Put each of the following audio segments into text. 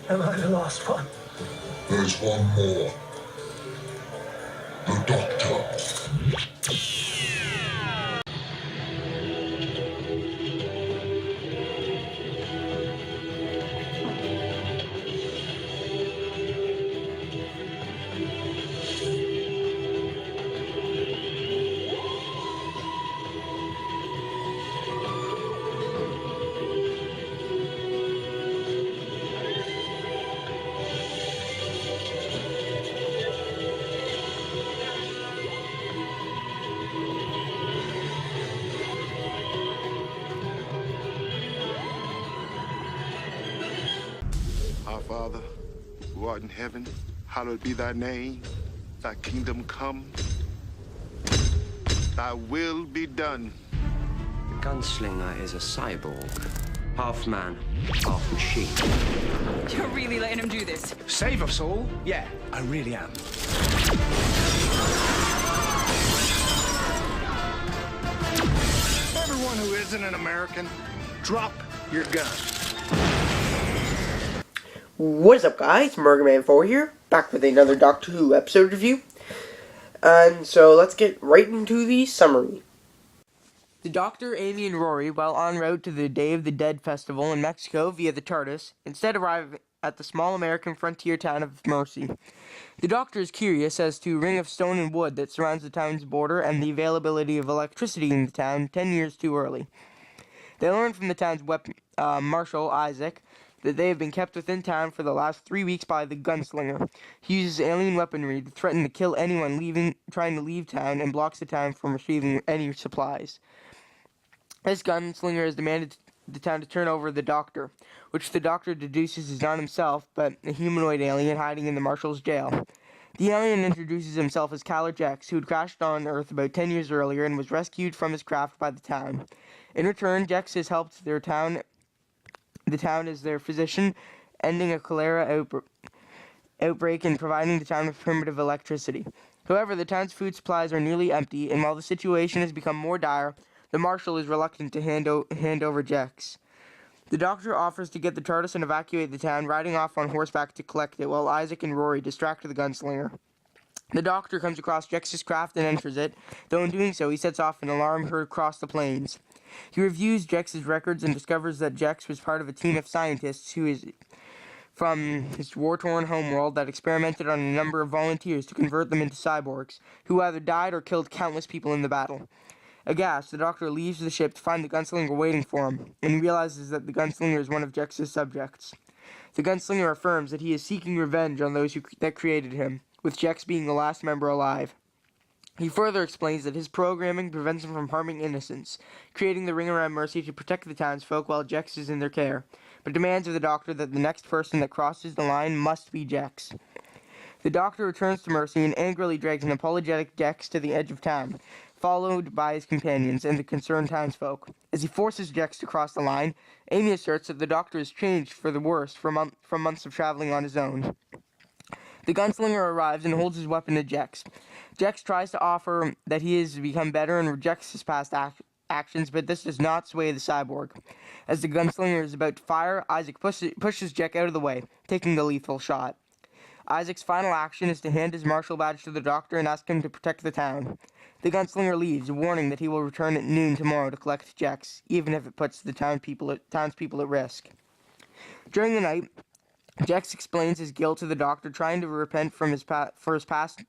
Am I the last one? There's one more. The Doctor. Our Father, who art in heaven, hallowed be thy name. Thy kingdom come. Thy will be done. The gunslinger is a cyborg. Half man, half machine. You're really letting him do this? Save us all? Yeah, I really am. Everyone who isn't an American, drop your gun. What is up, guys? Murderman4 here, back with another Doctor Who episode review. And so let's get right into the summary. The Doctor, Amy, and Rory, while en route to the Day of the Dead festival in Mexico via the TARDIS, instead arrive at the small American frontier town of Mercy. The Doctor is curious as to a ring of stone and wood that surrounds the town's border and the availability of electricity in the town 10 years too early. They learn from the town's marshal, Isaac, that they have been kept within town for the last 3 weeks by the gunslinger. He uses alien weaponry to threaten to kill anyone trying to leave town and blocks the town from receiving any supplies. This gunslinger has demanded the town to turn over the Doctor, which the Doctor deduces is not himself, but a humanoid alien hiding in the Marshal's jail. The alien introduces himself as Kaller Jex, who had crashed on Earth about 10 years earlier and was rescued from his craft by the town. In return, Jex has helped the town as their physician, ending a cholera outbreak and providing the town with primitive electricity. However, the town's food supplies are nearly empty, and while the situation has become more dire, the Marshal is reluctant to hand over Jex. The Doctor offers to get the TARDIS and evacuate the town, riding off on horseback to collect it, while Isaac and Rory distract the gunslinger. The Doctor comes across Jex's craft and enters it, though in doing so he sets off an alarm heard across the plains. He reviews Jex's records and discovers that Jex was part of a team of scientists who is from his war-torn homeworld that experimented on a number of volunteers to convert them into cyborgs, who either died or killed countless people in the battle. Aghast, the Doctor leaves the ship to find the gunslinger waiting for him, and realizes that the gunslinger is one of Jex's subjects. The gunslinger affirms that he is seeking revenge on those that created him, with Jex being the last member alive. He further explains that his programming prevents him from harming innocents, creating the ring around Mercy to protect the townsfolk while Jex is in their care, but demands of the Doctor that the next person that crosses the line must be Jex. The Doctor returns to Mercy and angrily drags an apologetic Jex to the edge of town, followed by his companions and the concerned townsfolk. As he forces Jex to cross the line, Amy asserts that the Doctor has changed for the worse from months of traveling on his own. The gunslinger arrives and holds his weapon to Jex. Jex tries to offer that he has become better and rejects his past actions, but this does not sway the cyborg. As the gunslinger is about to fire, Isaac pushes Jex out of the way, taking the lethal shot. Isaac's final action is to hand his marshal badge to the Doctor and ask him to protect the town. The gunslinger leaves, warning that he will return at noon tomorrow to collect Jex, even if it puts the townspeople at risk. During the night, Jex explains his guilt to the Doctor, trying to repent for his past,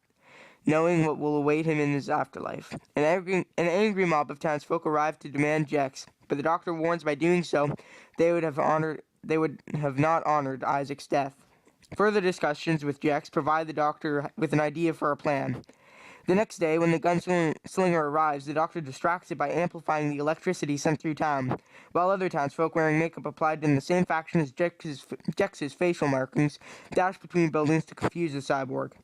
knowing what will await him in his afterlife. An angry mob of townsfolk arrive to demand Jex, but the Doctor warns by doing so they would have not honored Isaac's death. Further discussions with Jex provide the Doctor with an idea for a plan. The next day, when the gunslinger arrives, the Doctor distracts it by amplifying the electricity sent through town, while other townsfolk wearing makeup applied in the same faction as Jex's facial markings dash between buildings to confuse the cyborg.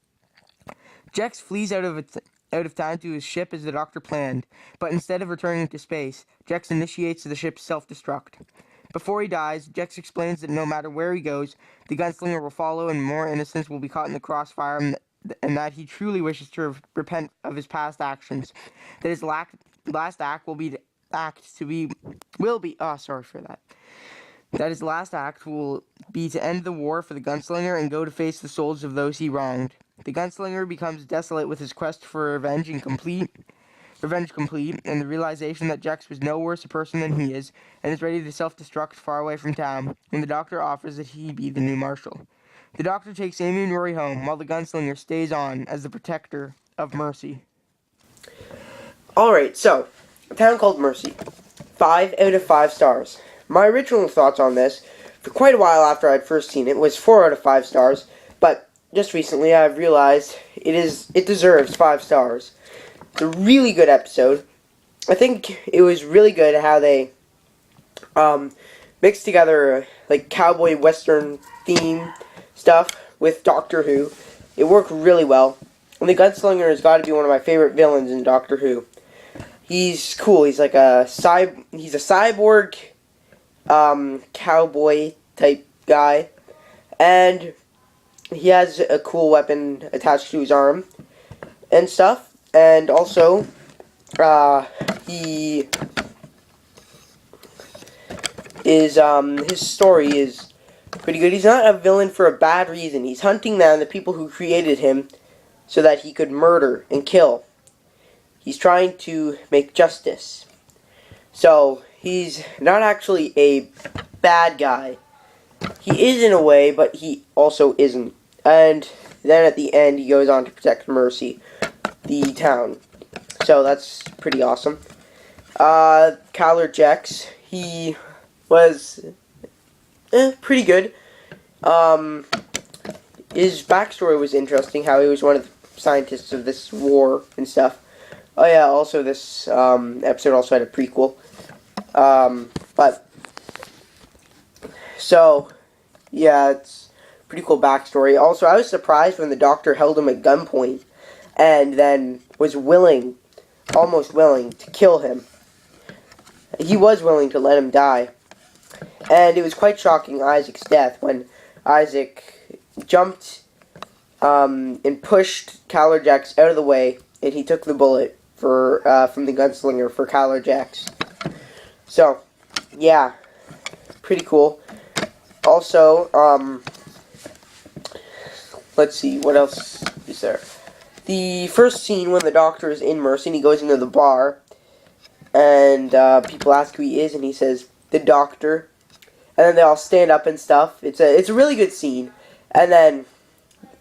Jex flees out of town to his ship as the Doctor planned, but instead of returning to space, Jex initiates the ship's self-destruct. Before he dies, Jex explains that no matter where he goes, the gunslinger will follow and more innocents will be caught in the crossfire, and that he truly wishes to repent of his past actions. That his last act will be. Sorry for that. that his last act will be to end the war for the gunslinger and go to face the souls of those he wronged. The gunslinger becomes desolate with his quest for revenge complete, and the realization that Jex was no worse a person than he is, and is ready to self-destruct far away from town, when the Doctor offers that he be the new Marshal. The Doctor takes Amy and Rory home, while the gunslinger stays on as the protector of Mercy. Alright, so, A Town Called Mercy. 5 out of 5 stars. My original thoughts on this, for quite a while after I'd first seen it, was 4 out of 5 stars, but just recently I've realized it deserves 5 stars. It's a really good episode. I think it was really good how they mixed together like cowboy western theme stuff with Doctor Who. It worked really well. And the gunslinger has got to be one of my favorite villains in Doctor Who. He's cool. He's like he's a cyborg cowboy type guy, and he has a cool weapon attached to his arm and stuff. And also, he is, his story is pretty good. He's not a villain for a bad reason. He's hunting down the people who created him so that he could murder and kill. He's trying to make justice. So, he's not actually a bad guy. He is in a way, but he also isn't. And then at the end, he goes on to protect Mercy, the town. So that's pretty awesome. Kyler Jex, he was pretty good. His backstory was interesting, how he was one of the scientists of this war and stuff. Oh yeah, also this episode also had a prequel. But so yeah, it's pretty cool backstory. Also, I was surprised when the Doctor held him at gunpoint and then was almost willing to kill him. He was willing to let him die. And it was quite shocking, Isaac's death, when Isaac jumped and pushed Kyler Jex out of the way, and he took the bullet from the gunslinger for Kyler Jex. So, yeah, pretty cool. Also, let's see, what else is there? The first scene when the Doctor is in Mercy and he goes into the bar, and people ask who he is, and he says, "The Doctor," and then they all stand up and stuff. It's a really good scene. And then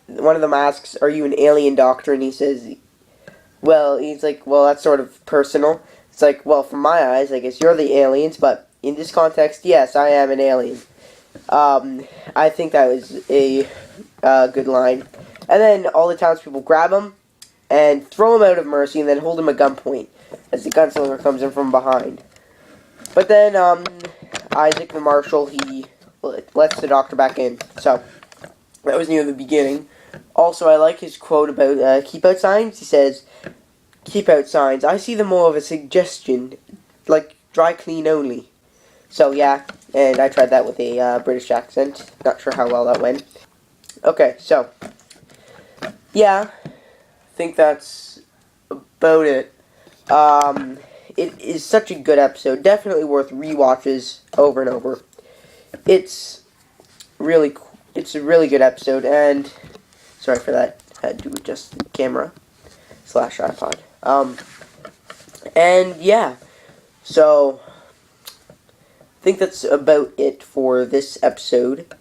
one of them asks, "Are you an alien, Doctor?" And he says, he's like, "Well, that's sort of personal." It's like, well, from my eyes, I guess you're the aliens, but in this context, yes, I am an alien. I think that was a good line. And then all the townspeople grab him and throw him out of Mercy and then hold him at gunpoint as the gunslinger comes in from behind. But then Isaac the Marshal, he lets the Doctor back in. So that was near the beginning. Also, I like his quote about keep out signs. He says, "Keep out signs. I see them more of a suggestion, like dry clean only." So yeah, and I tried that with a British accent. Not sure how well that went. Okay, so yeah, I think that's about it. It is such a good episode. Definitely worth rewatches over and over. It's really it's a really good episode, and sorry for that. I had to adjust the camera / iPod. And yeah, so I think that's about it for this episode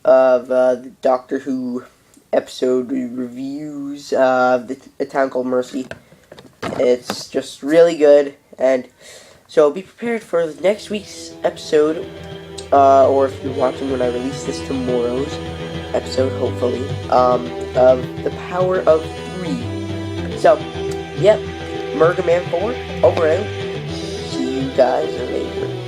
of the Doctor Who episode reviews of A Town Called Mercy. It's just really good, and so be prepared for next week's episode, or if you're watching when I release this, tomorrow's episode, hopefully, of The Power of 3. So, yep, Murder Man 4, over and out. See you guys later.